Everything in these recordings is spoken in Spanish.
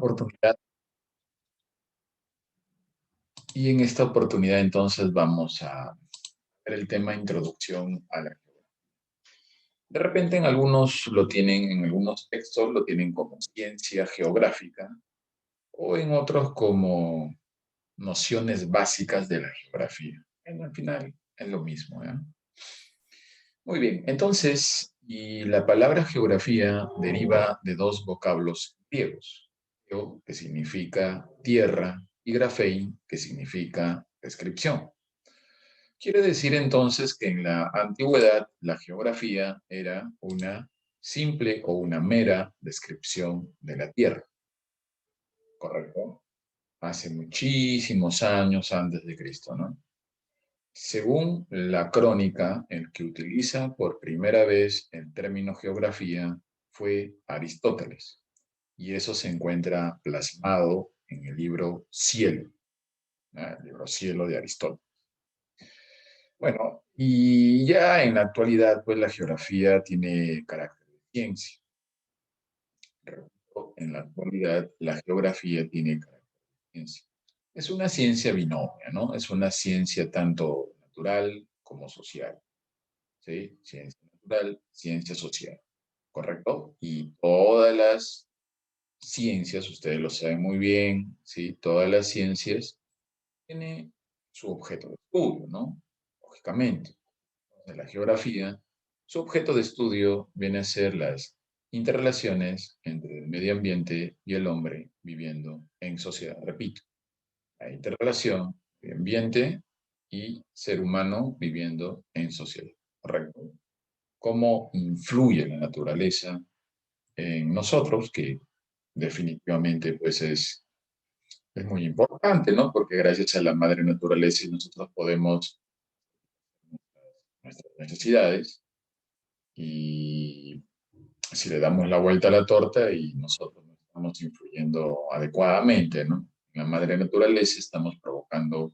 oportunidad. Y en esta oportunidad entonces vamos a ver el tema introducción a la geografía. De repente en algunos lo tienen, en algunos textos lo tienen como ciencia geográfica o en otros como nociones básicas de la geografía. Al final es lo mismo, ¿ya? Muy bien, entonces, y la palabra geografía deriva de dos vocablos griegos, geo, que significa tierra, y grafein, que significa descripción. Quiere decir entonces que en la antigüedad la geografía era una simple o una mera descripción de la tierra, ¿correcto? Hace muchísimos años antes de Cristo, ¿no? Según la crónica, el que utiliza por primera vez el término geografía fue Aristóteles, y eso se encuentra plasmado en el libro Cielo, ¿no? El libro Cielo de Aristóteles. Bueno, y ya en la actualidad, pues la geografía tiene carácter de ciencia. Repito, en la actualidad, la geografía tiene carácter de ciencia. Es una ciencia binomia, ¿no? Es una ciencia tanto natural como social. ¿Sí? Ciencia natural, ciencia social, ¿correcto? Y todas las ciencias, ustedes lo saben muy bien, ¿sí? Todas las ciencias tienen su objeto de estudio, ¿no? Lógicamente. De la geografía, su objeto de estudio viene a ser las interrelaciones entre el medio ambiente y el hombre viviendo en sociedad. Repito, la interrelación de ambiente y ser humano viviendo en sociedad. ¿Correcto? Cómo influye la naturaleza en nosotros, que definitivamente pues es muy importante, ¿no? Porque gracias a la madre naturaleza nosotros podemos nuestras necesidades y si le damos la vuelta a la torta y nosotros no estamos influyendo adecuadamente, ¿no? En la madre naturaleza estamos provocando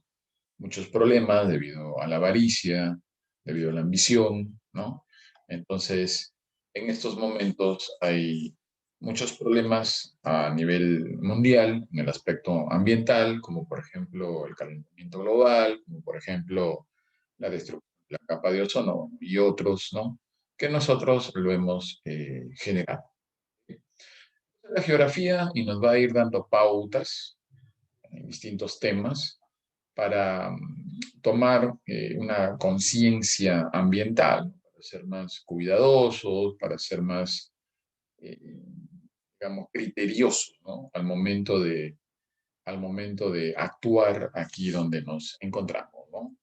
muchos problemas debido a la avaricia, debido a la ambición, ¿no? Entonces, en estos momentos hay muchos problemas a nivel mundial en el aspecto ambiental, como por ejemplo el calentamiento global, como por ejemplo la destrucción de la capa de ozono y otros, ¿no? Que nosotros lo hemos generado. La geografía y nos va a ir dando pautas en distintos temas para tomar una conciencia ambiental, para ser más cuidadosos, para ser más, eh, digamos, criteriosos, ¿no? Al momento de actuar aquí donde nos encontramos, ¿no?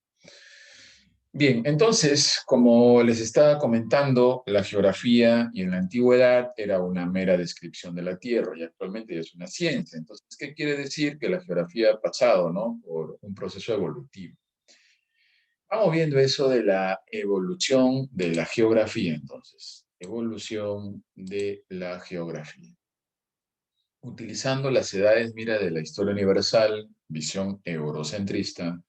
Bien, entonces, como les estaba comentando, la geografía y en la antigüedad era una mera descripción de la Tierra y actualmente es una ciencia. Entonces, ¿qué quiere decir? Que la geografía ha pasado, ¿no? Por un proceso evolutivo. Vamos viendo eso de la evolución de la geografía, entonces. Evolución de la geografía. Utilizando las edades, mira, de la historia universal, visión eurocentrista,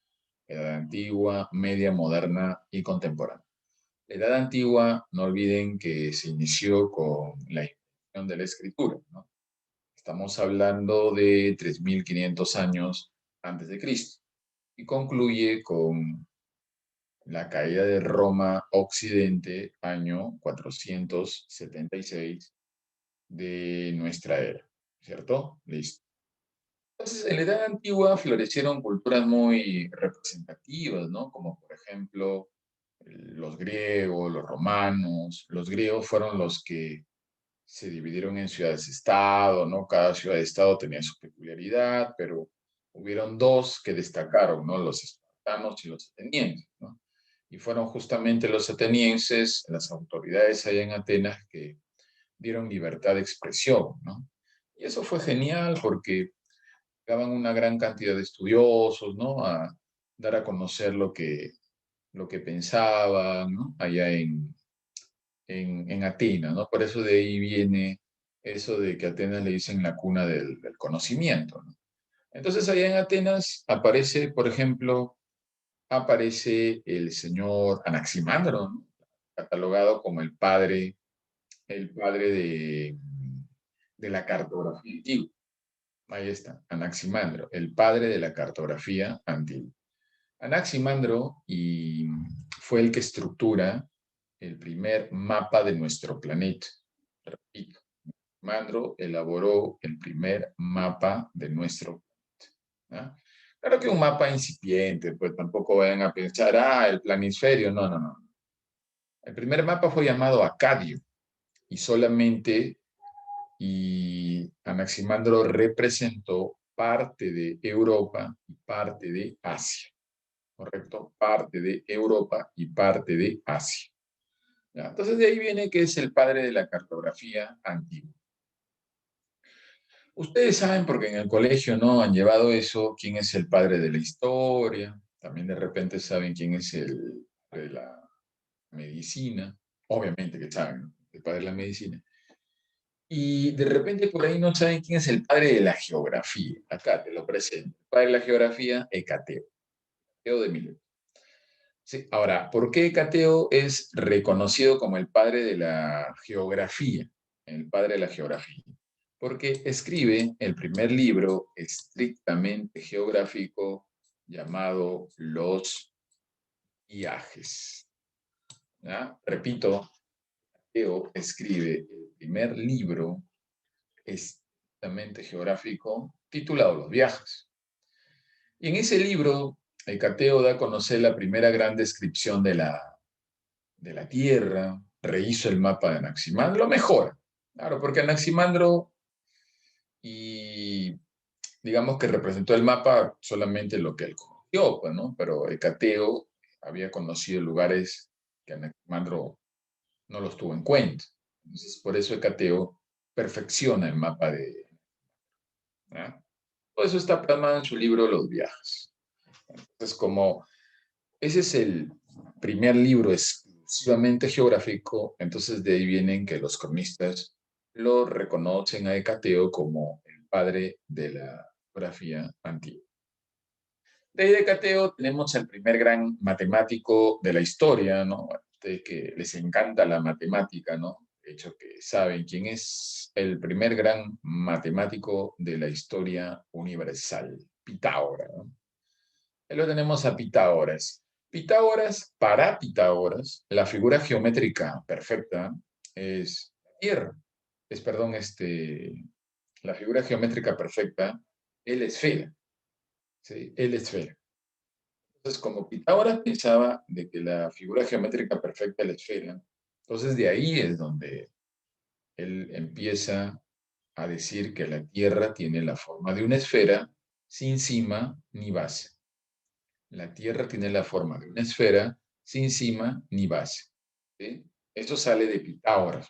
edad antigua, media, moderna y contemporánea. La edad antigua, no olviden que se inició con la invención de la escritura, ¿no? Estamos hablando de 3.500 años antes de Cristo y concluye con la caída de Roma Occidente, año 476 de nuestra era, ¿cierto? Listo. Entonces, en la Edad Antigua florecieron culturas muy representativas, ¿no? Como por ejemplo los griegos, los romanos. Los griegos fueron los que se dividieron en ciudades-estado, ¿no? Cada ciudad-estado tenía su peculiaridad, pero hubieron dos que destacaron, ¿no? Los espartanos y los atenienses, ¿no? Y fueron justamente los atenienses, las autoridades allá en Atenas, que dieron libertad de expresión, ¿no? Y eso fue genial porque daban una gran cantidad de estudiosos, ¿no? A dar a conocer lo que pensaban, ¿no? Allá en Atenas, ¿no? Por eso de ahí viene eso de que Atenas le dicen la cuna del conocimiento, ¿no? Entonces allá en Atenas aparece, por ejemplo, aparece el señor Anaximandro, ¿no? Catalogado como el padre de la cartografía antigua. Ahí está, Anaximandro, el padre de la cartografía antigua. Anaximandro fue el que estructura el primer mapa de nuestro planeta. Repito, Anaximandro elaboró el primer mapa de nuestro planeta. ¿Ah? Claro que un mapa incipiente, pues tampoco vayan a pensar, el planisferio. No, no, no. El primer mapa fue llamado Acadio y solamente Anaximandro representó parte de Europa y parte de Asia. ¿Correcto? Parte de Europa y parte de Asia. ¿Ya? Entonces de ahí viene que es el padre de la cartografía antigua. Ustedes saben, porque en el colegio no han llevado eso, quién es el padre de la historia, también de repente saben quién es el padre de la medicina, obviamente que saben, ¿no? El padre de la medicina. Y de repente por ahí no saben quién es el padre de la geografía. Acá te lo presento. El padre de la geografía, Hecateo. Hecateo de Mileto. Sí, ahora, ¿por qué Hecateo es reconocido como el padre de la geografía? El padre de la geografía. Porque escribe el primer libro estrictamente geográfico llamado Los Viajes. ¿Ya? Repito, Hecateo escribe el primer libro estrictamente geográfico titulado Los Viajes. Y en ese libro, Hecateo da a conocer la primera gran descripción de la Tierra, rehizo el mapa de Anaximandro, lo mejora, claro, porque Anaximandro y digamos que representó el mapa solamente lo que él conoció, pues, ¿no? Pero Hecateo había conocido lugares que Anaximandro no los tuvo en cuenta. Entonces, por eso Hecateo perfecciona el mapa de... ¿ya? Todo eso está plasmado en su libro Los Viajes. Entonces, como ese es el primer libro exclusivamente geográfico, entonces de ahí vienen que los cronistas lo reconocen a Hecateo como el padre de la geografía antigua. De ahí de Hecateo tenemos el primer gran matemático de la historia, ¿no? De que les encanta la matemática, ¿no? De hecho, que saben quién es el primer gran matemático de la historia universal, Pitágoras, ¿no? Ahí lo tenemos a Pitágoras. Para Pitágoras, la figura geométrica perfecta es la Tierra. Perdón, la figura geométrica perfecta es la esfera. ¿Sí? Es la esfera. Entonces, como Pitágoras pensaba de que la figura geométrica perfecta es la esfera, entonces de ahí es donde él empieza a decir que la Tierra tiene la forma de una esfera sin cima ni base. La Tierra tiene la forma de una esfera sin cima ni base. ¿Sí? Eso sale de Pitágoras.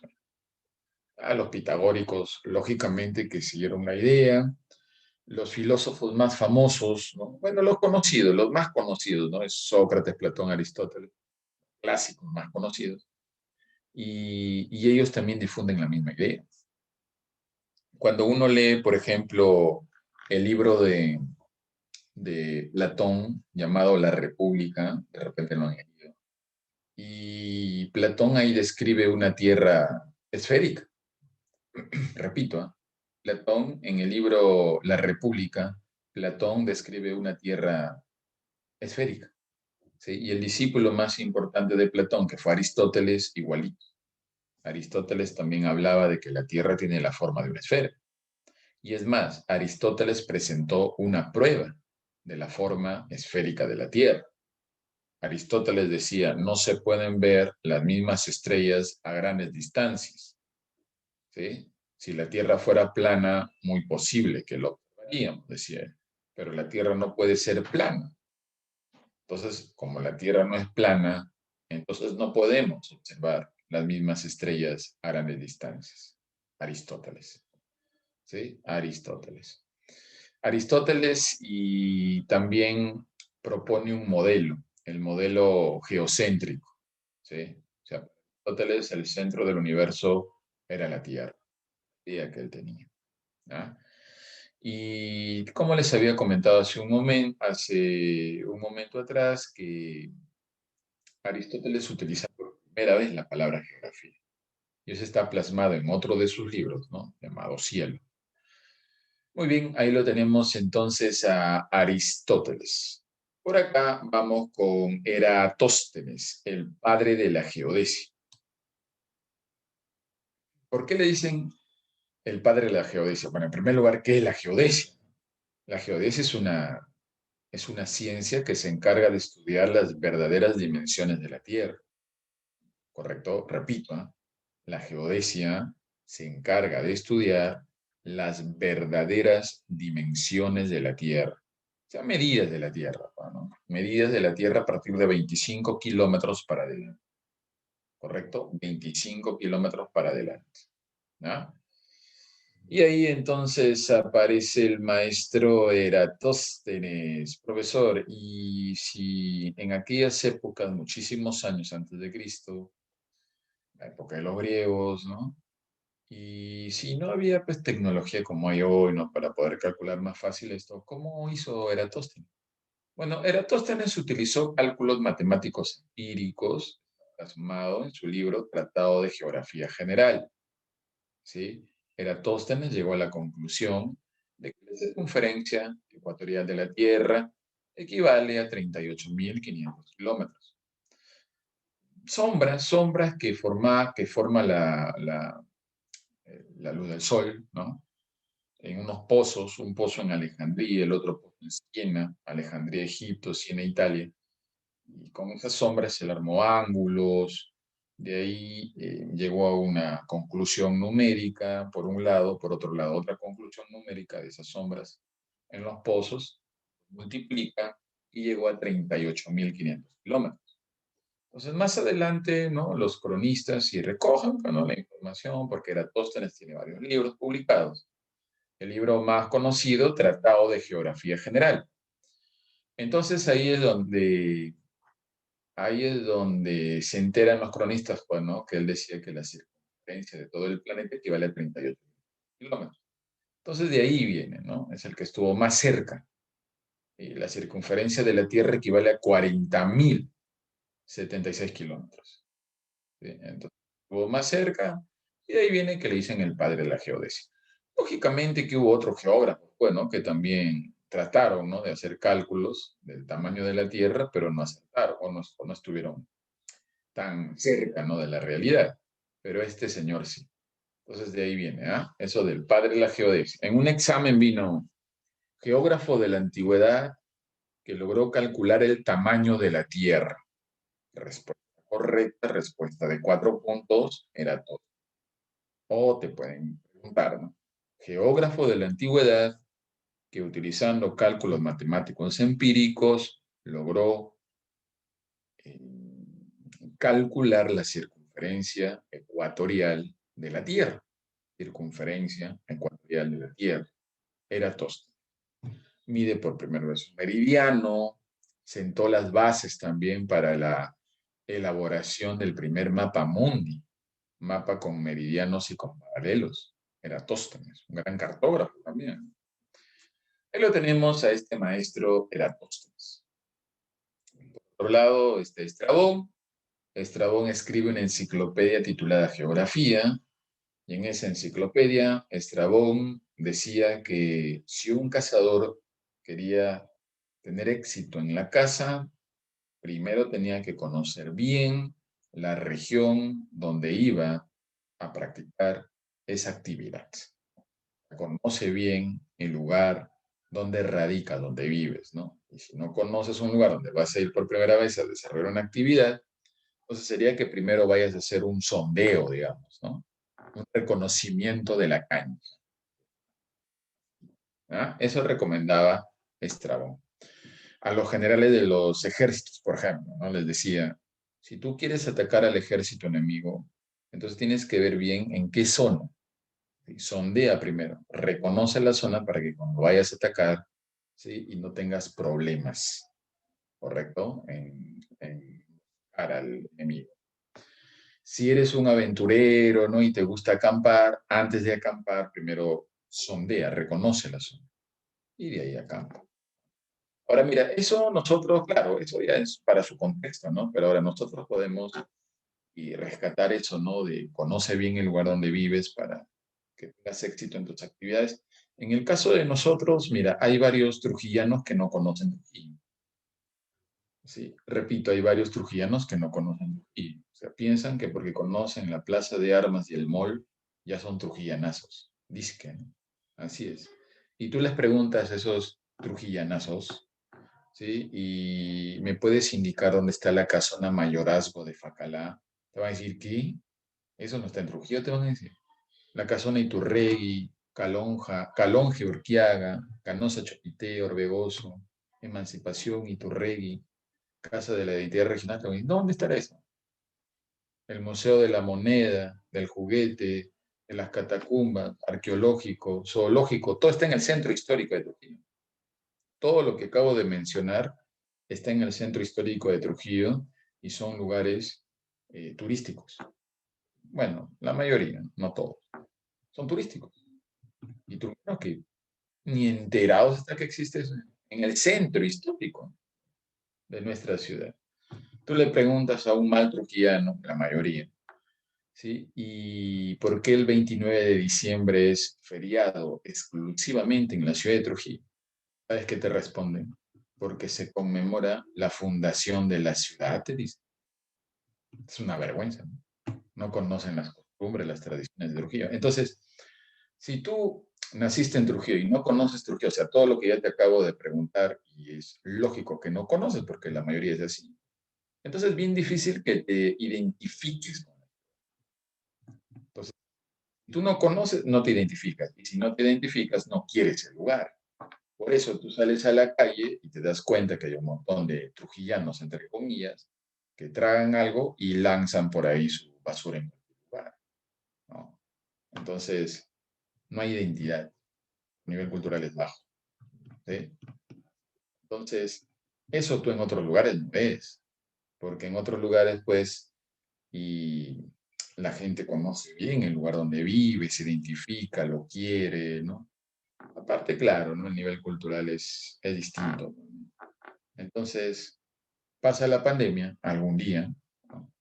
A los pitagóricos, lógicamente, que siguieron la idea. Los filósofos más famosos, ¿no? Bueno, los conocidos, los más conocidos, ¿no? Es Sócrates, Platón, Aristóteles, clásicos más conocidos. Y ellos también difunden la misma idea. Cuando uno lee, por ejemplo, el libro de Platón llamado La República, de repente lo han leído, y Platón ahí describe una tierra esférica. Repito, Platón en el libro La República, Platón describe una tierra esférica. ¿Sí? Y el discípulo más importante de Platón, que fue Aristóteles, igualito. Aristóteles también hablaba de que la tierra tiene la forma de una esfera. Y es más, Aristóteles presentó una prueba de la forma esférica de la tierra. Aristóteles decía, no se pueden ver las mismas estrellas a grandes distancias. ¿Sí? Si la Tierra fuera plana, muy posible que lo observaríamos, decía él. Pero la Tierra no puede ser plana. Entonces, como la Tierra no es plana, entonces no podemos observar las mismas estrellas a grandes distancias. Aristóteles. ¿Sí? Aristóteles. Aristóteles y también propone un modelo, el modelo geocéntrico. ¿Sí? O sea, Aristóteles, el centro del universo era la Tierra, la idea que él tenía. ¿Ah? Y como les había comentado hace un momento atrás, que Aristóteles utiliza por primera vez la palabra geografía. Y eso está plasmado en otro de sus libros, ¿no? Llamado Cielo. Muy bien, ahí lo tenemos entonces a Aristóteles. Por acá vamos con Eratóstenes, el padre de la geodesia. ¿Por qué le dicen el padre de la geodesia? Bueno, en primer lugar, ¿qué es la geodesia? La geodesia es una ciencia que se encarga de estudiar las verdaderas dimensiones de la Tierra. ¿Correcto? Repito, ¿eh? La geodesia se encarga de estudiar las verdaderas dimensiones de la Tierra. O sea, medidas de la Tierra, ¿no? Medidas de la Tierra a partir de 25 kilómetros para adelante. ¿Correcto? 25 kilómetros para adelante. ¿No? Y ahí entonces aparece el maestro Eratóstenes, profesor, y si en aquellas épocas, muchísimos años antes de Cristo, la época de los griegos, ¿no? Y si no había pues tecnología como hay hoy, ¿no? Para poder calcular más fácil esto, ¿cómo hizo Eratóstenes? Bueno, Eratóstenes utilizó cálculos matemáticos empíricos plasmado en su libro Tratado de Geografía General, ¿sí? Eratóstenes llegó a la conclusión de que la circunferencia ecuatorial de la Tierra equivale a 38.500 kilómetros. Sombras que forma la luz del sol, ¿no? En unos pozos, un pozo en Alejandría, el otro pozo en Siena, Alejandría, Egipto, Siena, Italia. Y con esas sombras él armó ángulos, de ahí llegó a una conclusión numérica, por un lado, por otro lado, otra conclusión numérica de esas sombras en los pozos, multiplica y llegó a 38.500 kilómetros. Entonces, más adelante, ¿no? Los cronistas sí recogen, ¿no? La información, porque Eratóstenes tiene varios libros publicados. El libro más conocido, Tratado de Geografía General. Entonces, ahí es donde se enteran los cronistas, pues, ¿no? Que él decía que la circunferencia de todo el planeta equivale a 38 kilómetros. Entonces, de ahí viene, ¿no? Es el que estuvo más cerca. Y la circunferencia de la Tierra equivale a 40.076 kilómetros. ¿Sí? Entonces, estuvo más cerca, y de ahí viene que le dicen el padre de la geodesia. Lógicamente que hubo otros geógrafos, bueno, que también trataron, ¿no? De hacer cálculos del tamaño de la Tierra, pero no acertaron o no estuvieron tan cerca, ¿no? De la realidad. Pero este señor sí. Entonces de ahí viene, ¿ah? Eso del padre de la geodesia. En un examen vino geógrafo de la antigüedad que logró calcular el tamaño de la Tierra. Respuesta correcta, respuesta de 4 puntos, era todo. O te pueden preguntar, ¿no? Geógrafo de la antigüedad que utilizando cálculos matemáticos empíricos logró eh, calcular la circunferencia ecuatorial de la Tierra. Circunferencia ecuatorial de la Tierra. Eratóstenes. Mide por primera vez un meridiano, sentó las bases también para la elaboración del primer mapa mundi, mapa con meridianos y con paralelos. Eratóstenes, un gran cartógrafo también. Ahí lo tenemos a este maestro Eratóstenes. Por otro lado, Estrabón. Estrabón escribe una enciclopedia titulada Geografía, y en esa enciclopedia Estrabón decía que si un cazador quería tener éxito en la caza, primero tenía que conocer bien la región donde iba a practicar esa actividad. Conoce bien el lugar donde radica, donde vives, ¿no? Y si no conoces un lugar donde vas a ir por primera vez a desarrollar una actividad, entonces sería que primero vayas a hacer un sondeo, digamos, ¿no? Un reconocimiento de la cancha. ¿Ah? Eso recomendaba Estrabón. A los generales de los ejércitos, por ejemplo, ¿no? Les decía, si tú quieres atacar al ejército enemigo, entonces tienes que ver bien en qué zona. ¿Sí? Sondea primero, reconoce la zona para que cuando vayas a atacar, ¿sí? Y no tengas problemas, ¿correcto? En cara al enemigo. Si eres un aventurero, ¿no? Y te gusta acampar, antes de acampar, primero sondea, reconoce la zona y de ahí acampa. Ahora, mira, eso nosotros, claro, eso ya es para su contexto, ¿no? Pero ahora nosotros podemos y rescatar eso, ¿no? De conoce bien el lugar donde vives para que tengas éxito en tus actividades. En el caso de nosotros, mira, hay varios trujillanos que no conocen Trujillo. Sí, repito, hay varios trujillanos que no conocen Trujillo. O sea, piensan que porque conocen la Plaza de Armas y el Mall, ya son trujillanazos. Disque, ¿no? Así es. Y tú les preguntas a esos trujillanazos, ¿sí? Y me puedes indicar dónde está la casona Mayorazgo de Facalá. Te van a decir, ¿qué? Eso no está en Trujillo, te van a decir. La casona Iturregui, Calonja, Calonge Urquiaga, Canosa Chopité, Orbegoso, Emancipación Iturregui, Casa de la Identidad Regional. Te van a decir, ¿dónde estará eso? El Museo de la Moneda, del Juguete, de las Catacumbas, arqueológico, zoológico, todo está en el centro histórico de Trujillo. Todo lo que acabo de mencionar está en el centro histórico de Trujillo y son lugares turísticos. Bueno, la mayoría, no todos, son turísticos. Y tú, no, que ni enterados hasta que existe eso en el centro histórico de nuestra ciudad. Tú le preguntas a un mal trujillano, la mayoría, ¿sí? ¿Y por qué el 29 de diciembre es feriado exclusivamente en la ciudad de Trujillo? ¿Sabes qué te responden? Porque se conmemora la fundación de la ciudad, te dice. Es una vergüenza, ¿no? No conocen las costumbres, las tradiciones de Trujillo. Entonces, si tú naciste en Trujillo y no conoces Trujillo, o sea, todo lo que ya te acabo de preguntar, y es lógico que no conoces porque la mayoría es así, entonces es bien difícil que te identifiques. Entonces, si tú no conoces, no te identificas, y si no te identificas, no quieres el lugar. Por eso tú sales a la calle y te das cuenta que hay un montón de trujillanos, entre comillas, que tragan algo y lanzan por ahí su basura en cualquier lugar, ¿no? Entonces, no hay identidad. El nivel cultural es bajo, ¿sí? Entonces, eso tú en otros lugares no ves, porque en otros lugares, pues, y la gente conoce bien el lugar donde vive, se identifica, lo quiere, ¿no? Aparte, claro, ¿no? El nivel cultural es distinto, ¿no? Entonces, pasa la pandemia algún día, ¿no?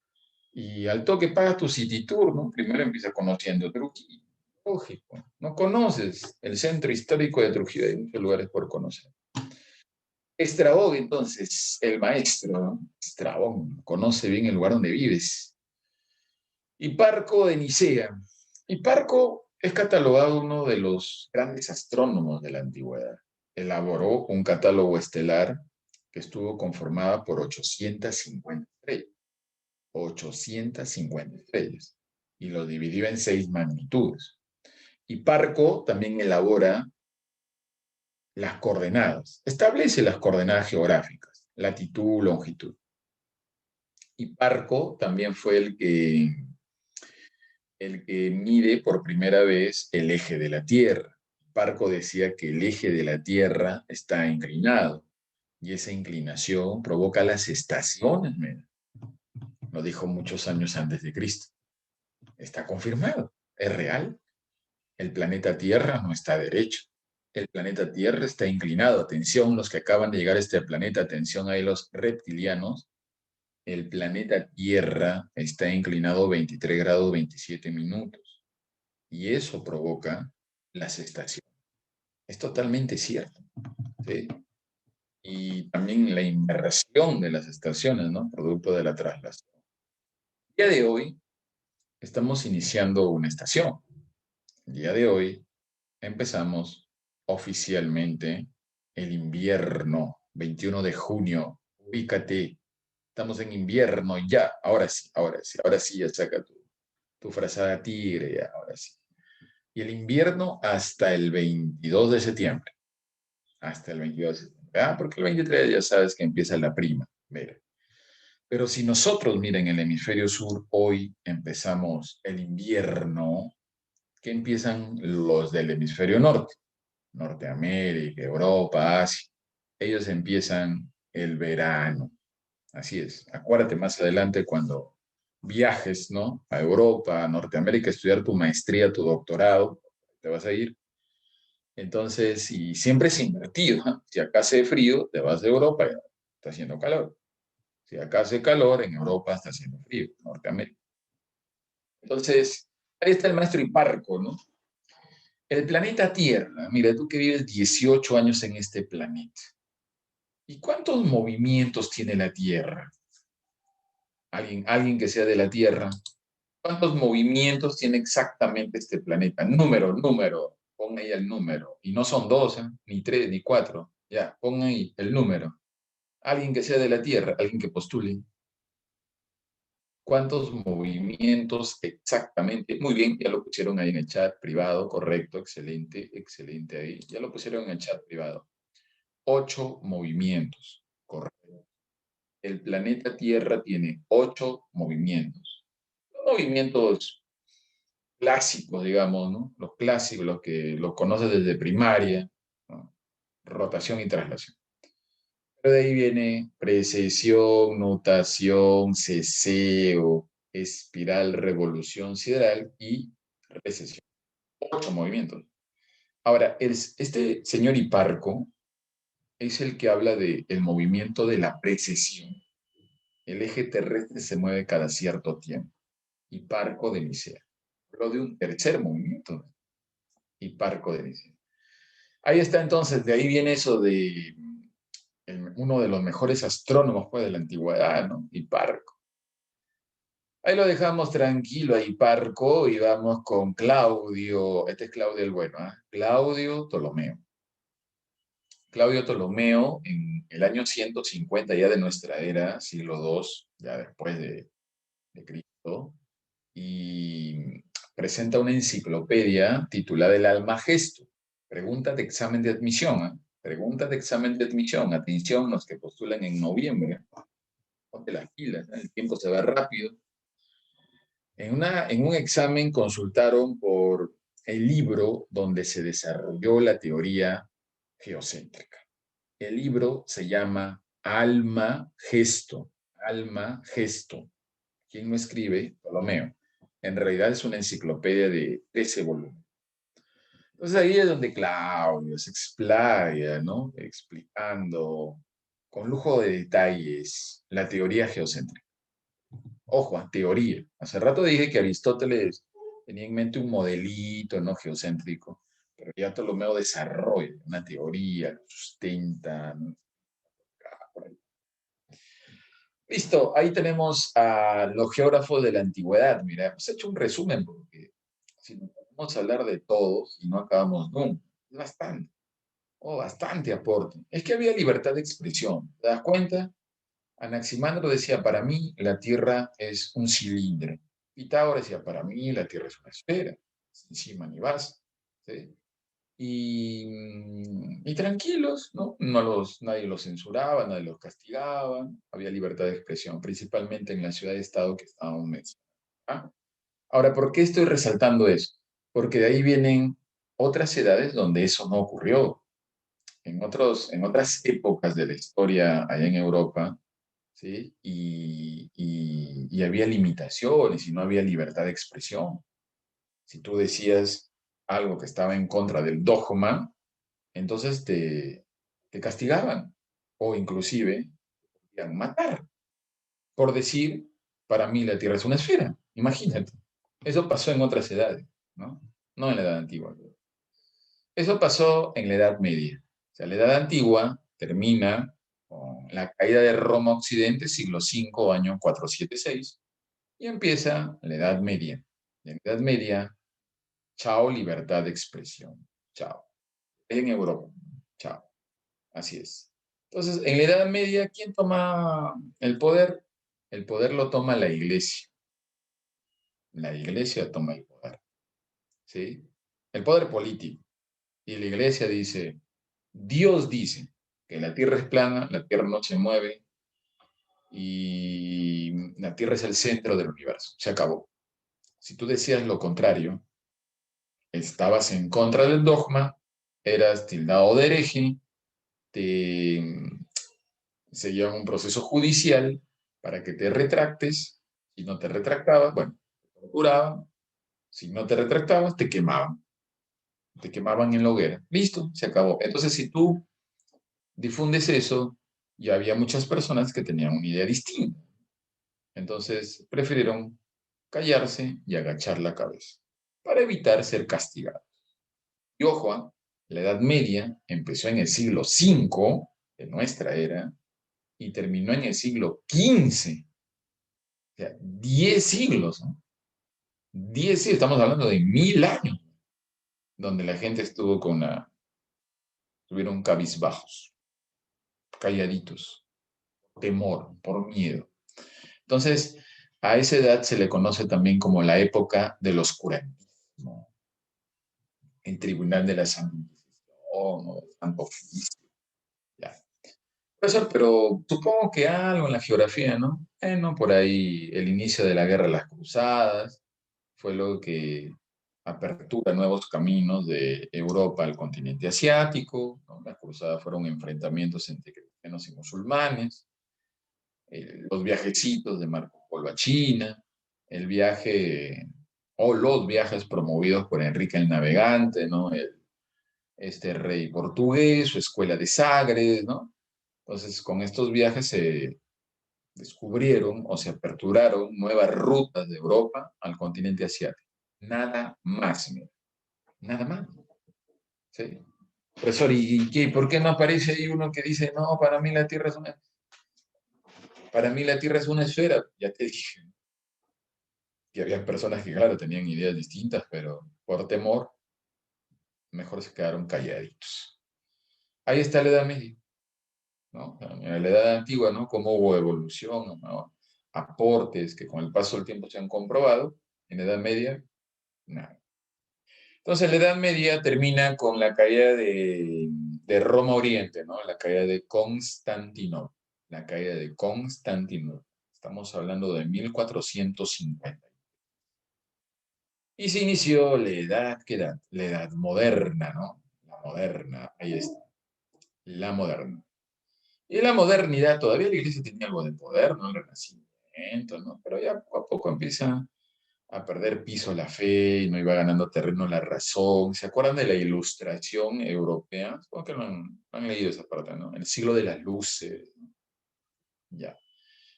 Y al toque pagas tu City Tour, ¿no? Primero empiezas conociendo Trujillo, lógico. No conoces el centro histórico de Trujillo, hay muchos lugares por conocer. Estrabón, entonces, el maestro, ¿no? Estrabón, conoce bien el lugar donde vives. Hiparco de Nicea. Hiparco es catalogado uno de los grandes astrónomos de la antigüedad. Elaboró un catálogo estelar que estuvo conformada por 850 estrellas. 850 estrellas. Y lo dividió en 6 magnitudes. Hiparco también elabora las coordenadas. Establece las coordenadas geográficas, latitud, longitud. Hiparco también fue el que mide por primera vez el eje de la Tierra. Hiparco decía que el eje de la Tierra está inclinado y esa inclinación provoca las estaciones. Mira. Lo dijo muchos años antes de Cristo. Está confirmado, es real. El planeta Tierra no está derecho. El planeta Tierra está inclinado. Atención, los que acaban de llegar a este planeta, atención ahí los reptilianos. El planeta Tierra está inclinado 23 grados 27 minutos y eso provoca las estaciones. Es totalmente cierto, ¿sí? Y también la inversión de las estaciones, ¿no? Producto de la traslación. El día de hoy estamos iniciando una estación. El día de hoy empezamos oficialmente el invierno, 21 de junio. Ubícate, estamos en invierno ya. Ahora sí, ya saca tu frazada tigre, ya, ahora sí. Y el invierno hasta el 22 de septiembre. Hasta el 22 de septiembre. Ah, porque el 23 ya sabes que empieza la prima. Mira. Pero si nosotros, miren, en el hemisferio sur, hoy empezamos el invierno, ¿qué empiezan los del hemisferio norte? Norteamérica, Europa, Asia. Ellos empiezan el verano. Así es. Acuérdate más adelante cuando viajes, ¿no? A Europa, a Norteamérica, a estudiar tu maestría, tu doctorado, te vas a ir. Entonces, y siempre es invertido, ¿no? Si acá hace frío, te vas a Europa, ya está haciendo calor. Si acá hace calor, en Europa está haciendo frío, Norteamérica. Entonces, ahí está el maestro Hiparco, ¿no? El planeta Tierra, mira, tú que vives 18 años en este planeta. ¿Y cuántos movimientos tiene la Tierra? Alguien que sea de la Tierra. ¿Cuántos movimientos tiene exactamente este planeta? Número. Pon ahí el número. Y no son dos, ¿eh? Ni tres, ni cuatro. Ya, pon ahí el número. Alguien que sea de la Tierra, alguien que postule. ¿Cuántos movimientos exactamente? Muy bien, ya lo pusieron ahí en el chat privado, correcto, excelente, excelente ahí. Ya lo pusieron en el chat privado. 8 movimientos, correcto. El planeta Tierra tiene 8 movimientos. Movimientos clásicos, digamos, ¿no? Los clásicos, los que los conoces desde primaria, ¿no? Rotación y traslación. Pero de ahí viene precesión, nutación, ceseo, espiral, revolución sideral y recesión. 8 movimientos. Ahora, este señor Hiparco es el que habla del movimiento de la precesión. El eje terrestre se mueve cada cierto tiempo. Hiparco de Nicea. Habló de un tercer movimiento. Hiparco de Nicea. Ahí está entonces, de ahí viene eso de uno de los mejores astrónomos pues, de la antigüedad, ¿no? Hiparco. Ahí lo dejamos tranquilo a Hiparco y vamos con Claudio, este es Claudio el bueno, ¿eh? Claudio Ptolomeo. Claudio Ptolomeo, en el año 150 ya de nuestra era, siglo II, ya después de Cristo, y presenta una enciclopedia titulada El Almagesto. Preguntas de examen de admisión. ¿Eh? Preguntas de examen de admisión. Atención, los que postulan en noviembre. Ponte las pilas, ¿eh? El tiempo se va rápido. En un examen consultaron por el libro donde se desarrolló la teoría geocéntrica. El libro se llama Alma Gesto. Alma Gesto. ¿Quién lo escribe? Ptolomeo. En realidad es una enciclopedia de 13 volúmenes. Entonces ahí es donde Claudio se explaya, ¿no? Explicando con lujo de detalles la teoría geocéntrica. Ojo, teoría. Hace rato dije que Aristóteles tenía en mente un modelito, ¿no? Geocéntrico, pero ya Ptolomeo desarrolla una teoría, lo sustenta, ¿no? Listo, ahí tenemos a los geógrafos de la antigüedad. Mira, hemos hecho un resumen porque si nos vamos a hablar de todos y no acabamos nunca, es bastante, bastante aporte. Es que había libertad de expresión, ¿te das cuenta? Anaximandro decía, para mí la Tierra es un cilindro. Pitágoras decía, para mí la Tierra es una esfera, sin cima ni base. ¿Sí? Y tranquilos, ¿no? Nadie los censuraba, nadie los castigaba, había libertad de expresión, principalmente en la ciudad-estado que estábamos mencionando. ¿Ah? Ahora, ¿por qué estoy resaltando eso? Porque de ahí vienen otras edades donde eso no ocurrió. En otras épocas de la historia allá en Europa, ¿sí? Y había limitaciones y no había libertad de expresión. Si tú decías algo que estaba en contra del dogma, entonces te castigaban o inclusive te podían matar por decir, para mí la Tierra es una esfera. Imagínate. Eso pasó en otras edades, ¿no? No en la Edad Antigua. Eso pasó en la Edad Media. O sea, la Edad Antigua termina con la caída de Roma a Occidente, siglo V, año 476, y empieza la Edad Media. En la Edad Media, chao, libertad de expresión. Chao. En Europa. Chao. Así es. Entonces, en la Edad Media, ¿quién toma el poder? El poder lo toma la iglesia. La iglesia toma el poder. ¿Sí? El poder político. Y la iglesia dice, Dios dice que la tierra es plana, la tierra no se mueve y la tierra es el centro del universo. Se acabó. Si tú decías lo contrario, estabas en contra del dogma, eras tildado de hereje, te seguía un proceso judicial para que te retractes. Si no te retractabas, bueno, te torturaban. Si no te retractabas, te quemaban. Te quemaban en la hoguera. Listo, se acabó. Entonces, si tú difundes eso, ya había muchas personas que tenían una idea distinta. Entonces, prefirieron callarse y agachar la cabeza para evitar ser castigados. Y ojo, la Edad Media empezó en el siglo V de nuestra era y terminó en el siglo XV. O sea, 10 siglos, ¿no? 10 siglos, estamos hablando de 1000 años, donde la gente estuvieron cabizbajos, calladitos, temor, por miedo. Entonces, a esa edad se le conoce también como la época del oscurantismo, el tribunal de la Santa Inquisición o del Santo Oficio. Ya. Profesor, pero supongo que algo en la geografía, ¿no? No, por ahí el inicio de la guerra de las cruzadas fue lo que apertura nuevos caminos de Europa al continente asiático, ¿no? Las cruzadas fueron enfrentamientos entre cristianos y musulmanes, los viajecitos de Marco Polo a China, el viaje o los viajes promovidos por Enrique el Navegante, ¿no? Este rey portugués, su escuela de Sagres, ¿no? Entonces, con estos viajes se descubrieron o se aperturaron nuevas rutas de Europa al continente asiático. Nada más, mira, nada más. ¿Sí? Profesor, por qué no aparece ahí uno que dice, no, para mí la Tierra es una esfera? Ya te dije que había personas que, claro, tenían ideas distintas, pero por temor, mejor se quedaron calladitos. Ahí está la Edad Media, ¿no? En la Edad Antigua, ¿no? Cómo hubo evolución, ¿no? Aportes que con el paso del tiempo se han comprobado. En la Edad Media, nada. Entonces, la Edad Media termina con la caída de Roma Oriente, ¿no? La caída de Constantinopla. La caída de Constantinopla. Estamos hablando de 1450. Y se inició la edad, ¿qué edad? La edad moderna, ¿no? La moderna, ahí está, la moderna. Y la modernidad, todavía la iglesia tenía algo de poder, ¿no? El renacimiento, ¿no? Pero ya poco a poco empieza a perder piso la fe, no iba ganando terreno la razón. ¿Se acuerdan de la ilustración europea? Supongo que no han leído esa parte, ¿no? El siglo de las luces, ¿no? Ya.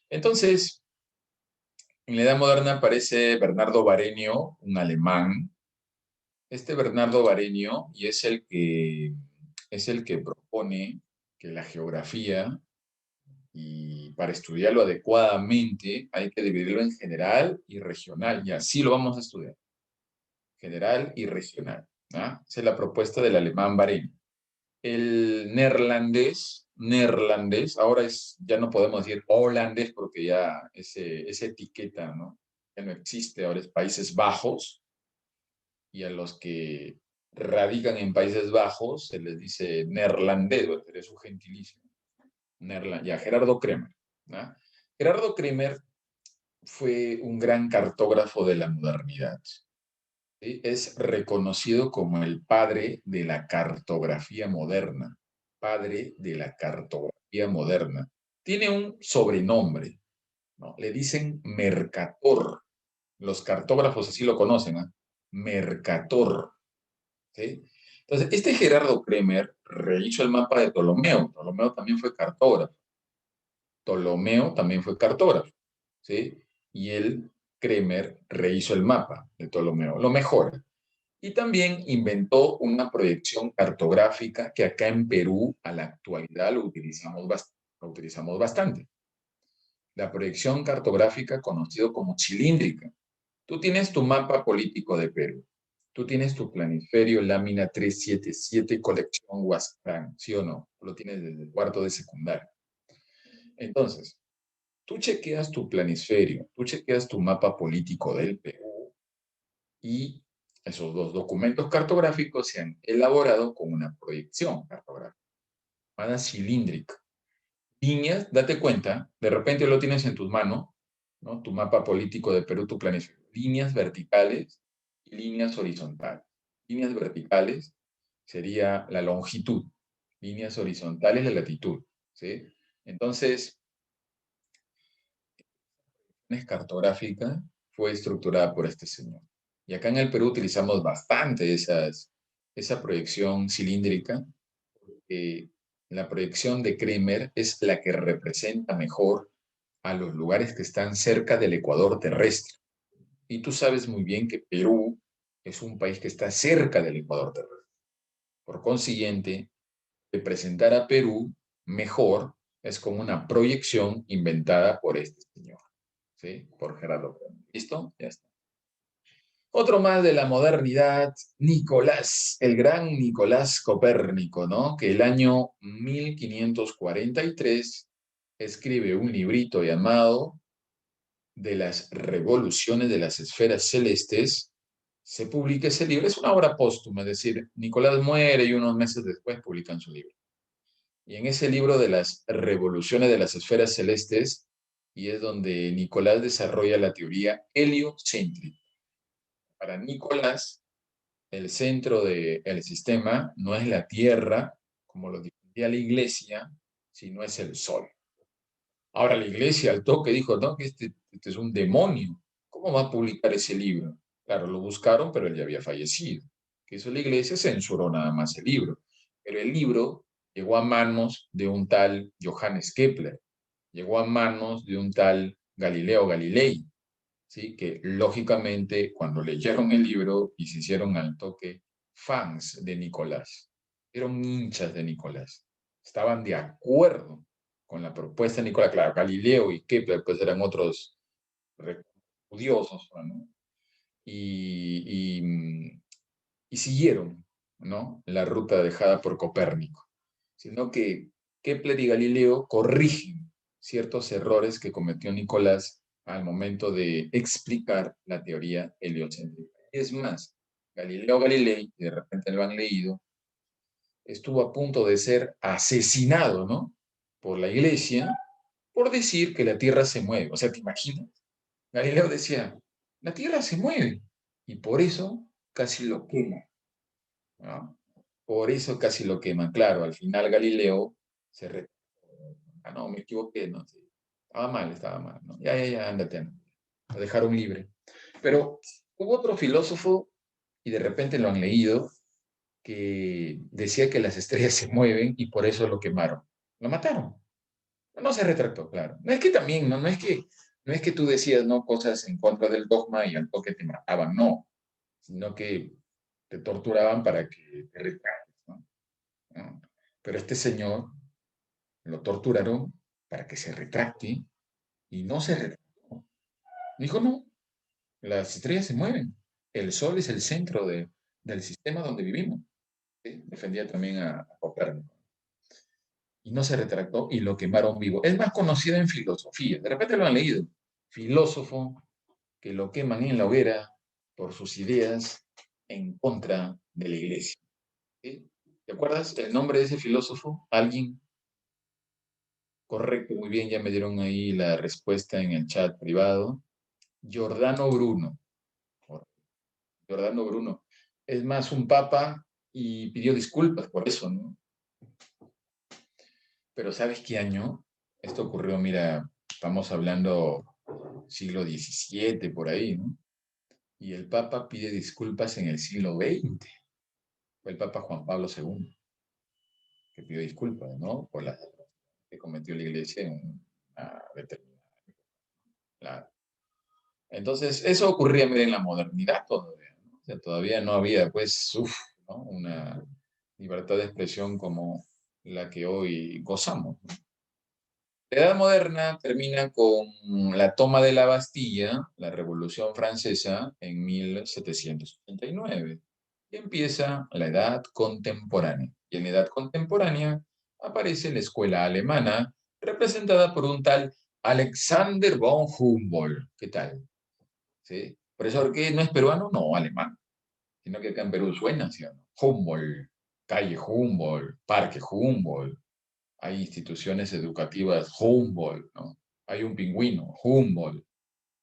Entonces, en la Edad Moderna aparece Bernardo Barenio, un alemán. Este Bernardo Barenio, y es el que propone que la geografía, y para estudiarlo adecuadamente, hay que dividirlo en general y regional, y así lo vamos a estudiar, general y regional. ¿Ah? Esa es la propuesta del alemán Barenio. El neerlandés, ahora ya no podemos decir holandés porque ya esa etiqueta, ¿no? Ya no existe, ahora es Países Bajos, y a los que radican en Países Bajos se les dice neerlandés, es su gentilicio. Ya, Gerardo Kremer, ¿no? Gerardo Kremer fue un gran cartógrafo de la modernidad. ¿Sí? Es reconocido como el padre de la cartografía moderna. Padre de la cartografía moderna. Tiene un sobrenombre, ¿no? Le dicen Mercator. Los cartógrafos así lo conocen, ¿eh? Mercator. ¿Sí? Entonces, este Gerardo Kremer rehizo el mapa de Ptolomeo. Ptolomeo también fue cartógrafo. Ptolomeo también fue cartógrafo. ¿Sí? Y él, Kremer, rehizo el mapa de Ptolomeo. Lo mejora. Y también inventó una proyección cartográfica que acá en Perú, a la actualidad, lo utilizamos bastante. La proyección cartográfica, conocido como cilíndrica. Tú tienes tu mapa político de Perú. Tú tienes tu planiferio lámina 377 colección Huascarán, ¿sí o no? Lo tienes desde el cuarto de secundaria. Entonces, tú chequeas tu planisferio, tú chequeas tu mapa político del Perú y esos dos documentos cartográficos se han elaborado con una proyección cartográfica, llamada cilíndrica. Líneas, date cuenta, de repente lo tienes en tus manos, ¿no? Tu mapa político de Perú, tu planificación. Líneas verticales y líneas horizontales. Líneas verticales sería la longitud, líneas horizontales la latitud, ¿sí? Entonces, la cartográfica fue estructurada por este señor. Y acá en el Perú utilizamos bastante esa proyección cilíndrica. La proyección de Kremer es la que representa mejor a los lugares que están cerca del ecuador terrestre. Y tú sabes muy bien que Perú es un país que está cerca del ecuador terrestre. Por consiguiente, representar a Perú mejor es como una proyección inventada por este señor, ¿sí? Por Gerardo Brandão. ¿Listo? Ya está. Otro más de la modernidad, Nicolás, el gran Nicolás Copérnico, ¿no? Que el año 1543 escribe un librito llamado De las revoluciones de las esferas celestes. Se publica ese libro, es una obra póstuma, es decir, Nicolás muere y unos meses después publican su libro. Y en ese libro de las revoluciones de las esferas celestes, y es donde Nicolás desarrolla la teoría heliocéntrica. Para Nicolás, el centro del sistema no es la Tierra, como lo defendía la Iglesia, sino es el Sol. Ahora la Iglesia al toque dijo, no, que este es un demonio. ¿Cómo va a publicar ese libro? Claro, lo buscaron, pero él ya había fallecido. Que hizo la Iglesia, censuró nada más el libro. Pero el libro llegó a manos de un tal Johannes Kepler, llegó a manos de un tal Galileo Galilei, ¿sí? Que lógicamente cuando leyeron el libro y se hicieron al toque fans de Nicolás, eran hinchas de Nicolás, estaban de acuerdo con la propuesta de Nicolás. Claro, Galileo y Kepler pues eran otros estudiosos, ¿no? Y, y, y siguieron, ¿no? La ruta dejada por Copérnico, sino que Kepler y Galileo corrigen ciertos errores que cometió Nicolás al momento de explicar la teoría heliocéntrica. Es más, Galileo Galilei, de repente lo han leído, estuvo a punto de ser asesinado, ¿no? Por la iglesia por decir que la Tierra se mueve. O sea, ¿te imaginas? Galileo decía, la Tierra se mueve y por eso casi lo quema, ¿no? Por eso casi lo queman. Claro, al final Galileo se ah, no, me equivoqué, no, sí. Estaba mal, ¿no? Ya, ándate, no. Lo dejaron libre. Pero hubo otro filósofo, y de repente lo han leído, que decía que las estrellas se mueven y por eso lo quemaron. Lo mataron. No se retractó, claro. No es que también, no es que tú decías, no, cosas en contra del dogma y al toque te mataban, no, sino que te torturaban para que te retractes, ¿no? ¿No? Pero este señor lo torturaron para que se retracte y no se retractó. Dijo, no, las estrellas se mueven. El Sol es el centro del sistema donde vivimos. ¿Sí? Defendía también a Copérnico. Y no se retractó y lo quemaron vivo. Es más conocido en filosofía. De repente lo han leído. Filósofo que lo queman en la hoguera por sus ideas en contra de la iglesia. ¿Sí? ¿Te acuerdas el nombre de ese filósofo? ¿Alguien? Correcto, muy bien, ya me dieron ahí la respuesta en el chat privado. Giordano Bruno. Giordano Bruno. Es más, un papa y pidió disculpas por eso, ¿no? Pero ¿sabes qué año? Esto ocurrió, mira, estamos hablando siglo XVII por ahí, ¿no? Y el papa pide disculpas en el siglo XX. Fue el papa Juan Pablo II que pidió disculpas, ¿no? Por la que cometió la iglesia en una determinada. Claro. Entonces, eso ocurría mira, en la modernidad todavía, ¿no? O sea, todavía no había, pues, ¿no? Una libertad de expresión como la que hoy gozamos, ¿no? La Edad Moderna termina con la toma de la Bastilla, la Revolución Francesa, en 1789. Y empieza la Edad Contemporánea. Y en la Edad Contemporánea aparece la escuela alemana, representada por un tal Alexander von Humboldt. ¿Qué tal? ¿Sí? Profesor, ¿qué? ¿No es peruano? No, alemán. Sino que acá en Perú suena, ¿sí o no? Humboldt, calle Humboldt, parque Humboldt, hay instituciones educativas Humboldt, ¿no? Hay un pingüino, Humboldt,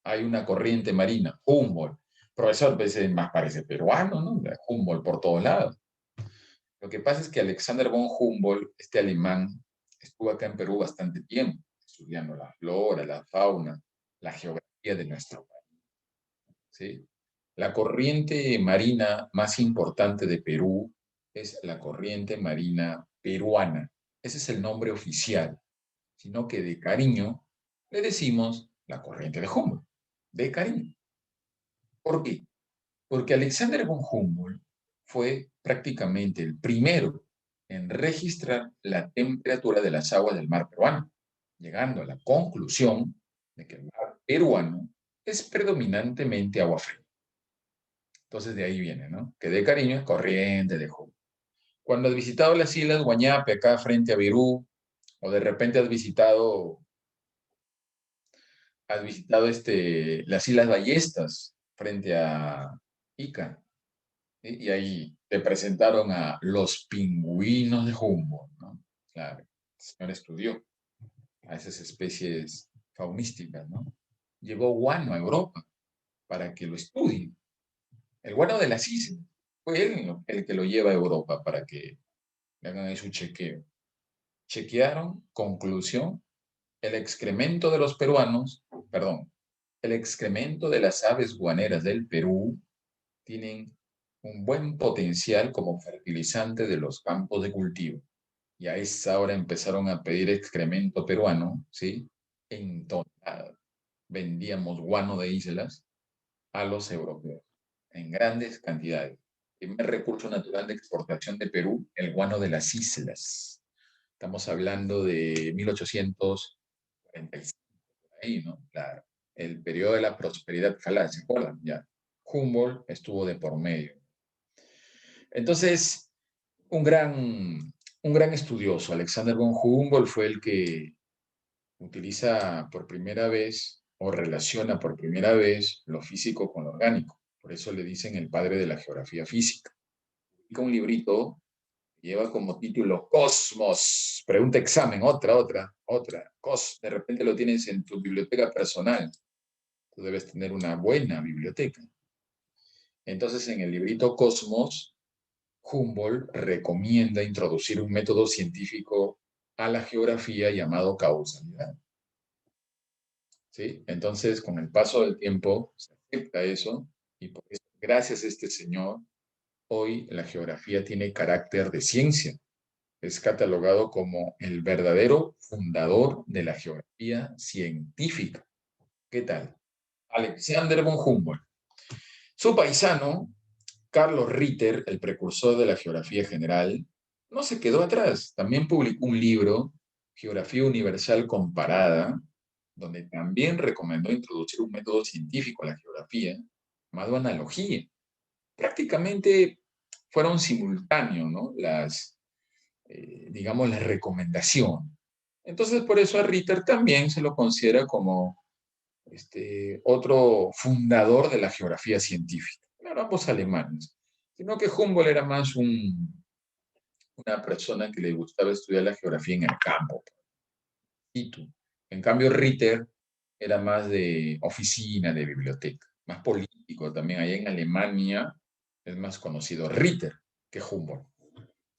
hay una corriente marina, Humboldt. Profesor, pues, más parece peruano, ¿no? Humboldt por todos lados. Lo que pasa es que Alexander von Humboldt, este alemán, estuvo acá en Perú bastante tiempo, estudiando la flora, la fauna, la geografía de nuestro país, ¿sí? La corriente marina más importante de Perú es la corriente marina peruana. Ese es el nombre oficial, sino que de cariño le decimos la corriente de Humboldt, de cariño. ¿Por qué? Porque Alexander von Humboldt fue prácticamente el primero en registrar la temperatura de las aguas del mar peruano, llegando a la conclusión de que el mar peruano es predominantemente agua fría. Entonces de ahí viene, ¿no? Que de cariño es corriente de jugo. Cuando has visitado las islas Guañape, acá frente a Virú, o de repente has visitado las Islas Ballestas frente a Ica, ¿sí? Y ahí te presentaron a los pingüinos de Humboldt, ¿no? Claro, el señor estudió a esas especies faunísticas, ¿no? Llevó guano a Europa para que lo estudien. El guano de las islas. Fue él el que lo lleva a Europa para que le hagan ahí su chequeo. Chequearon, conclusión, el excremento de los peruanos, perdón, el excremento de las aves guaneras del Perú tienen un buen potencial como fertilizante de los campos de cultivo. Y a esa hora empezaron a pedir excremento peruano, ¿sí? En toneladas. Vendíamos guano de islas a los europeos en grandes cantidades. Primer recurso natural de exportación de Perú, el guano de las islas. Estamos hablando de 1845, ahí, ¿no? Claro. El periodo de la prosperidad falaz, ¿se acuerdan? Ya. Humboldt estuvo de por medio. Entonces, un gran, un gran estudioso, Alexander von Humboldt, fue el que utiliza por primera vez o relaciona por primera vez lo físico con lo orgánico. Por eso le dicen el padre de la geografía física. Publica un librito que lleva como título Cosmos. Pregunta examen, otra. De repente lo tienes en tu biblioteca personal. Tú debes tener una buena biblioteca. Entonces, en el librito Cosmos, Humboldt recomienda introducir un método científico a la geografía llamado causalidad. ¿Sí? Entonces, con el paso del tiempo, se acepta eso y por eso, gracias a este señor, hoy la geografía tiene carácter de ciencia. Es catalogado como el verdadero fundador de la geografía científica. ¿Qué tal? Alexander von Humboldt. Su paisano, Carlos Ritter, el precursor de la geografía general, no se quedó atrás. También publicó un libro, Geografía Universal Comparada, donde también recomendó introducir un método científico a la geografía, llamado analogía. Prácticamente fueron simultáneos, ¿no? Digamos, la recomendación. Entonces, por eso a Ritter también se lo considera como otro fundador de la geografía científica. No eran ambos alemanes, sino que Humboldt era más una persona que le gustaba estudiar la geografía en el campo. En cambio, Ritter era más de oficina, de biblioteca, más político también. Allá en Alemania es más conocido Ritter que Humboldt.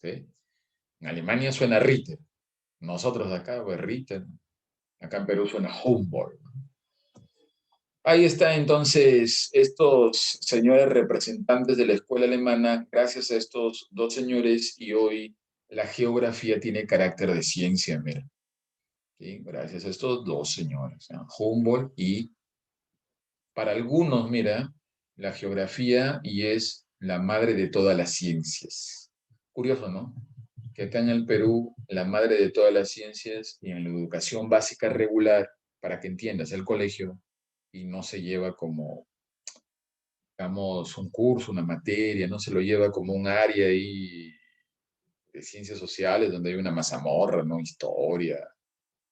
¿Sí? En Alemania suena Ritter. Nosotros acá, pues Ritter. Acá en Perú suena Humboldt. Ahí está entonces estos señores representantes de la escuela alemana, gracias a estos dos señores, y hoy la geografía tiene carácter de ciencia, mira. ¿Sí? Gracias a estos dos señores, ¿no? Humboldt y, para algunos, mira, la geografía y es la madre de todas las ciencias. Curioso, ¿no? Que acá en el Perú, la madre de todas las ciencias y en la educación básica regular, para que entiendas, el colegio, y no se lleva como, digamos, un curso, una materia, no se lo lleva como un área ahí de ciencias sociales donde hay una mazamorra, ¿no? Historia,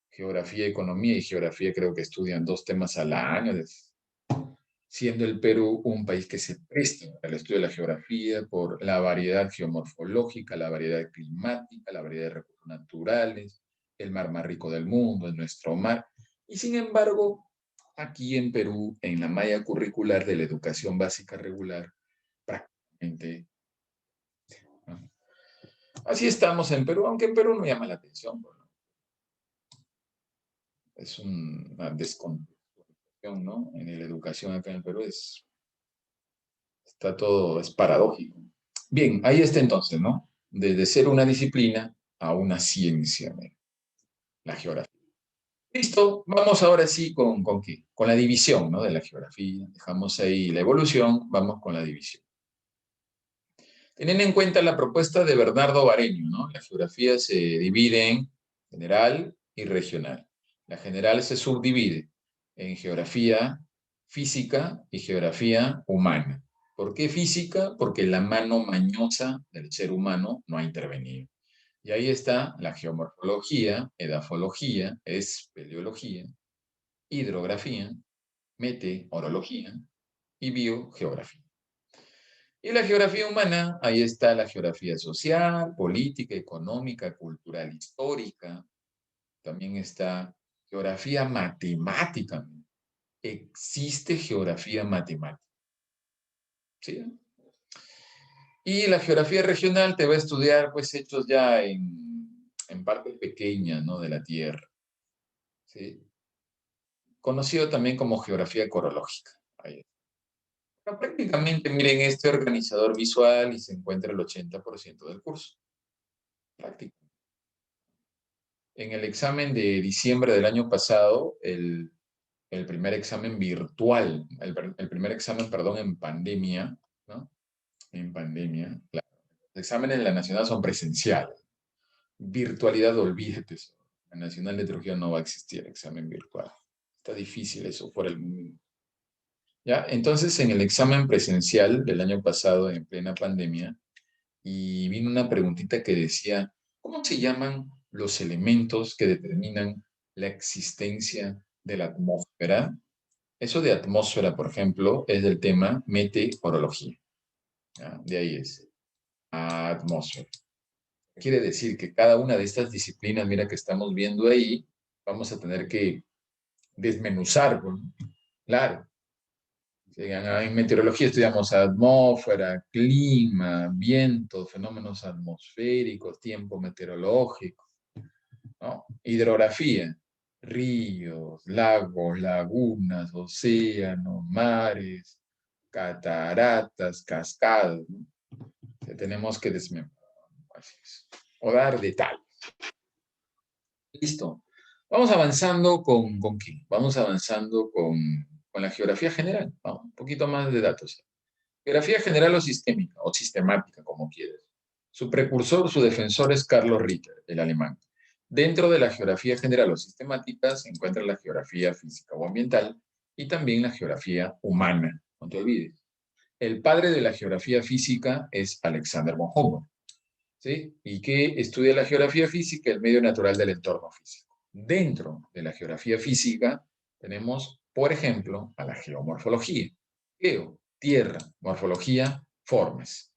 geografía, economía y geografía creo que estudian 2 temas al año, siendo el Perú un país que se presta al estudio de la geografía por la variedad geomorfológica, la variedad climática, la variedad de recursos naturales, el mar más rico del mundo, es nuestro mar. Y sin embargo, aquí en Perú, en la malla curricular de la educación básica regular, prácticamente, ¿no? Así estamos en Perú, aunque en Perú no llama la atención, ¿no? Es una descontextualización, ¿no? En la educación acá en el Perú está todo, es paradójico. Bien, ahí está entonces, ¿no? Desde ser una disciplina a una ciencia, ¿no? La geografía. Listo, vamos ahora sí ¿con qué? Con la división, ¿no? De la geografía. Dejamos ahí la evolución, vamos con la división. Teniendo en cuenta la propuesta de Bernardo Bareño, ¿no? La geografía se divide en general y regional. La general se subdivide en geografía física y geografía humana. ¿Por qué física? Porque la mano mañosa del ser humano no ha intervenido. Y ahí está la geomorfología, edafología, espeleología, hidrografía, meteorología y biogeografía. Y la geografía humana, ahí está la geografía social, política, económica, cultural, histórica. También está geografía matemática. Existe geografía matemática. ¿Sí? Y la geografía regional te va a estudiar pues hechos ya en partes pequeñas, ¿no? De la Tierra. ¿Sí? Conocido también como geografía corológica. Ahí. Pero prácticamente miren este organizador visual y se encuentra el 80% del curso. Prácticamente. En el examen de diciembre del año pasado, el primer examen virtual, el primer examen, perdón, en pandemia, ¿no? En pandemia, claro. Los exámenes en la nacional son presenciales. Virtualidad, olvídate eso. En la nacional de Trujillo no va a existir examen virtual. Está difícil eso por el mundo. ¿Ya? Entonces, en el examen presencial del año pasado, en plena pandemia, y vino una preguntita que decía, ¿cómo se llaman los elementos que determinan la existencia de la atmósfera? Eso de atmósfera, por ejemplo, es del tema meteorología. ¿Ya? De ahí es atmósfera. Quiere decir que cada una de estas disciplinas, mira que estamos viendo ahí, vamos a tener que desmenuzar, ¿no? Claro. En meteorología estudiamos atmósfera, clima, vientos, fenómenos atmosféricos, tiempo meteorológico, ¿no? Hidrografía, ríos, lagos, lagunas, océanos, mares, cataratas, cascadas, ¿no? Que tenemos que desmembrar, así es. O dar detalles. Listo. Vamos avanzando ¿con qué? Vamos avanzando con la geografía general. Vamos, un poquito más de datos. Geografía general o sistémica, o sistemática, como quieras. Su precursor, su defensor es Carlos Ritter, el alemán. Dentro de la geografía general o sistemática se encuentra la geografía física o ambiental y también la geografía humana, no te olvides. El padre de la geografía física es Alexander von Humboldt, ¿sí? Y que estudia la geografía física, el medio natural del entorno físico. Dentro de la geografía física tenemos, por ejemplo, a la geomorfología. Geo, tierra, morfología, formas.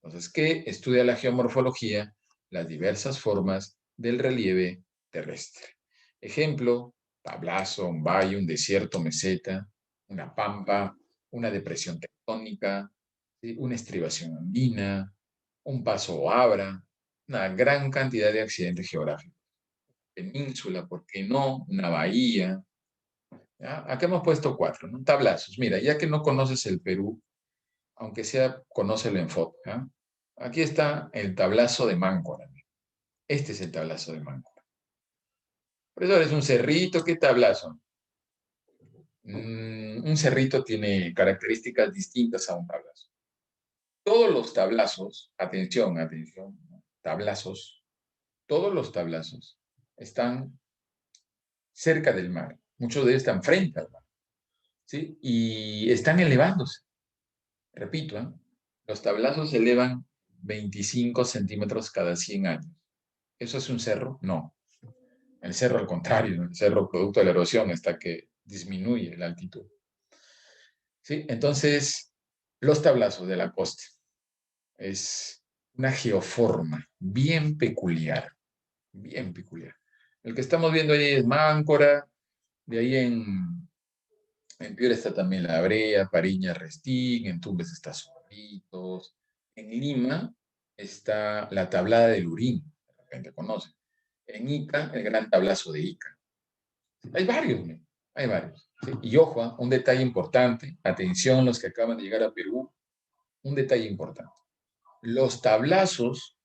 Entonces, ¿qué estudia la geomorfología? Las diversas formas del relieve terrestre. Ejemplo, tablazo, un valle, un desierto, meseta, una pampa, una depresión tectónica, ¿sí? Una estribación andina, un paso o abra, una gran cantidad de accidentes geográficos. Península, ¿por qué no? Una bahía. ¿Ya? Acá hemos puesto 4, ¿no? Tablazos. Mira, ya que no conoces el Perú, aunque sea, conócelo en foto. ¿Ya? Aquí está el tablazo de Máncora. Este es el tablazo de Máncora. Profesor, es un cerrito, ¿qué tablazo? Un cerrito tiene características distintas a un tablazo. Todos los tablazos, atención, atención, tablazos, todos los tablazos están cerca del mar. Muchos de ellos están frente al mar, ¿sí? Y están elevándose. Repito, ¿eh? Los tablazos se elevan 25 centímetros cada 100 años. ¿Eso es un cerro? No. El cerro, al contrario, ¿no? El cerro, producto de la erosión, hasta que disminuye la altitud. ¿Sí? Entonces, los tablazos de la costa es una geoforma bien peculiar, bien peculiar. El que estamos viendo ahí es Máncora, de ahí en Piura está también La Brea, Pariña, Restín, en Tumbes está Zorritos, en Lima está la Tablada del Urín, de repente conoce. En Ica, el Gran Tablazo de Ica. Hay varios, ¿no? Hay varios. ¿Sí? Y ojo, un detalle importante, atención los que acaban de llegar a Perú, un detalle importante. Los tablazos,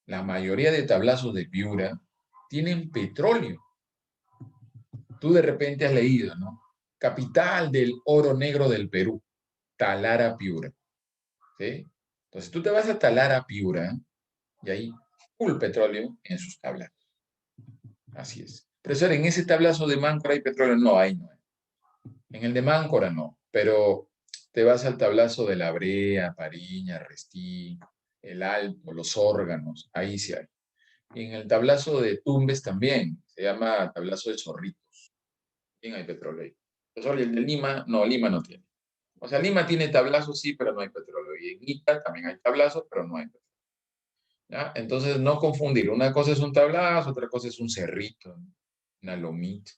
la mayoría de tablazos de Piura, tienen petróleo. Tú de repente has leído, ¿no? Capital del oro negro del Perú, Talara Piura. ¿Sí? Entonces tú te vas a talar a Piura y ahí full petróleo en sus tablas. Así es. Profesor, en ese tablazo de Máncora hay petróleo. No, ahí no hay. En el de Máncora no, pero te vas al tablazo de La Brea, Pariña, Restín, el Alto, los órganos, ahí sí hay. Y en el tablazo de Tumbes también, se llama tablazo de Zorritos. También hay petróleo ahí. Profesor, ¿y el de Lima no tiene. O sea, Lima tiene tablazo, sí, pero no hay petróleo. Y en Ica también hay tablazo, pero no hay petróleo. ¿Ya? Entonces, no confundir. Una cosa es un tablazo, otra cosa es un cerrito, una lomita.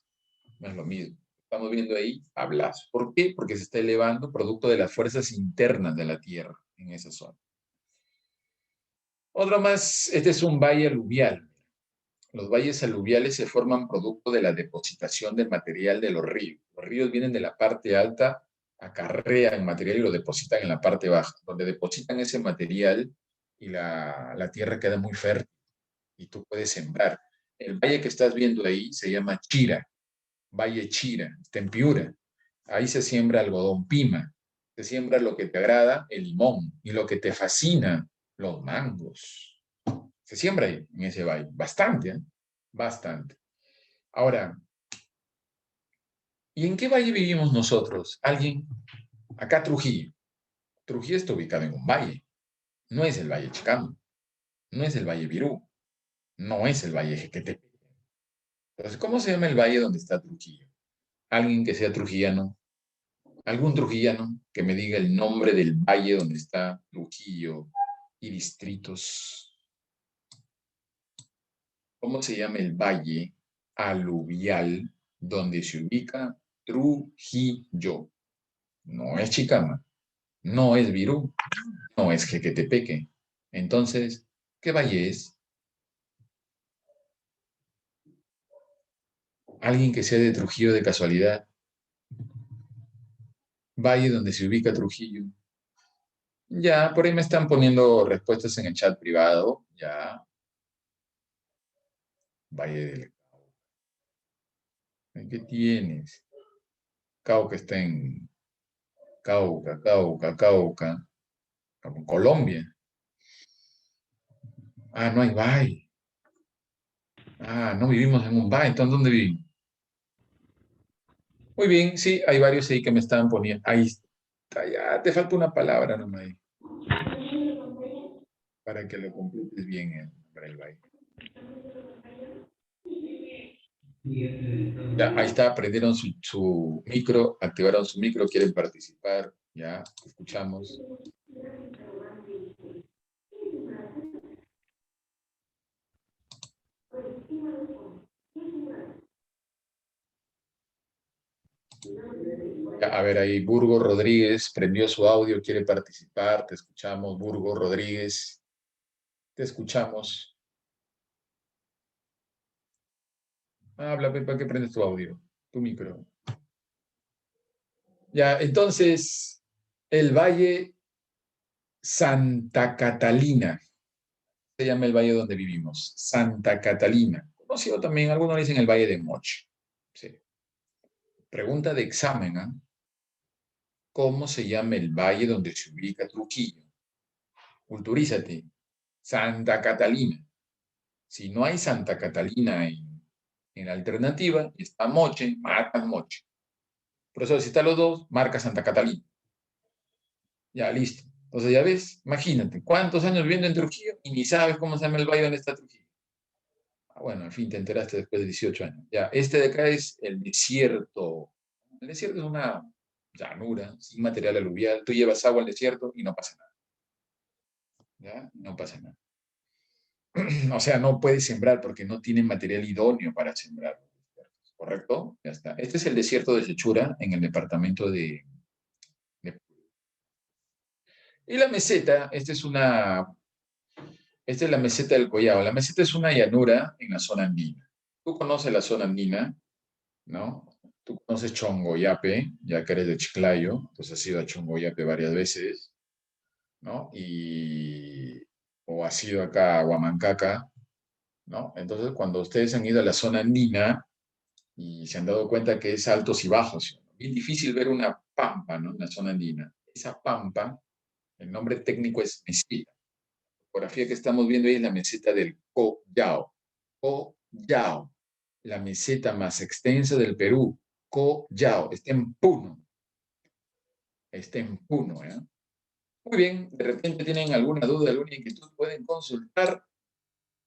No es lo mismo. Estamos viendo ahí tablazo. ¿Por qué? Porque se está elevando producto de las fuerzas internas de la Tierra en esa zona. Otra más, este es un valle aluvial. Los valles aluviales se forman producto de la depositación del material de los ríos. Los ríos vienen de la parte alta, acarrean material y lo depositan en la parte baja, donde depositan ese material y la tierra queda muy fértil y tú puedes sembrar. El valle que estás viendo ahí se llama Chira, Valle Chira, está en Piura. Ahí se siembra algodón pima, se siembra lo que te agrada, el limón, y lo que te fascina, los mangos. Se siembra ahí, en ese valle, bastante, ¿eh? Bastante. Ahora, ¿y en qué valle vivimos nosotros? ¿Alguien? Acá Trujillo. Trujillo está ubicado en un valle. No es el Valle Chicamo, no es el Valle Virú, no es el Valle Jequetepe. Entonces, ¿cómo se llama el valle donde está Trujillo? Alguien que sea trujillano, algún trujillano que me diga el nombre del valle donde está Trujillo y distritos. ¿Cómo se llama el valle aluvial donde se ubica Trujillo? No es Chicama, no es Virú, no es Jequetepeque. Entonces, ¿qué valle es? Alguien que sea de Trujillo de casualidad. Valle donde se ubica Trujillo. Ya, por ahí me están poniendo respuestas en el chat privado. Ya, Valle del Cauca. ¿Qué tienes? Cauca está en Cauca. Como Colombia. Ah, no hay valle. Ah, no vivimos en un valle. Entonces, ¿dónde vivimos? Muy bien, sí, hay varios ahí que me estaban poniendo. Ahí está, ya te falta una palabra nomás ahí, para que lo completes bien para el valle. Ya, ahí está, prendieron su micro, activaron su micro, quieren participar. Ya, escuchamos. Ya, a ver, ahí Burgo Rodríguez prendió su audio, quiere participar. Te escuchamos, Burgo Rodríguez. Te escuchamos. Habla, Pepa, que prendes tu audio, tu micro. Ya, entonces, el Valle Santa Catalina. Se llama el valle donde vivimos, Santa Catalina. Conocido también, algunos dicen el Valle de Moche. Sí. Pregunta de examen, ¿eh? ¿Cómo se llama el valle donde se ubica Trujillo? Culturízate. Santa Catalina. Si no hay Santa Catalina en la alternativa, está Moche, marcas Moche. Por eso, si están los dos, marca Santa Catalina. Ya, listo. Entonces, ya ves, imagínate, ¿cuántos años viviendo en Trujillo y ni sabes cómo se llama el valle donde está Trujillo? Ah, bueno, al fin te enteraste después de 18 años. Ya, este de acá es el desierto. El desierto es una llanura sin material aluvial. Tú llevas agua al desierto y no pasa nada. ¿Ya? No pasa nada. O sea, no puedes sembrar porque no tienen material idóneo para sembrar. ¿Correcto? Ya está. Este es el desierto de Sechura en el departamento de... Y la meseta, esta es la meseta del Collao. La meseta es una llanura en la zona andina. Tú conoces la zona andina, ¿no? Tú conoces Chongoyape, ya que eres de Chiclayo, entonces has ido a Chongoyape varias veces, ¿no? O has ido acá a Huamancaca, ¿no? Entonces, cuando ustedes han ido a la zona andina y se han dado cuenta que es altos y bajos, bien difícil ver una pampa, ¿no? En la zona andina. Esa pampa El nombre técnico es meseta. La fotografía que estamos viendo ahí es la meseta del Collao. Collao, la meseta más extensa del Perú. Collao, está en Puno. Está en Puno, ¿eh? Muy bien, de repente tienen alguna duda, alguna inquietud, pueden consultar.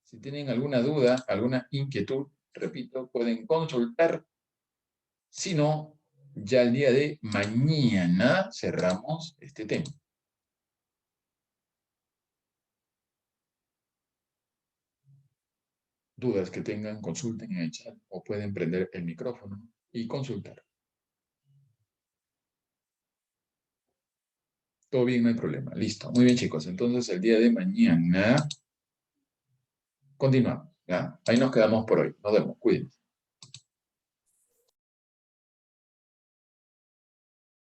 Si tienen alguna duda, alguna inquietud, repito, pueden consultar. Si no, ya el día de mañana cerramos este tema. Dudas que tengan, consulten en el chat o pueden prender el micrófono y consultar. Todo bien, no hay problema. Listo. Muy bien, chicos. Entonces, el día de mañana continuamos. ¿Ya? Ahí nos quedamos por hoy. Nos vemos. Cuídense.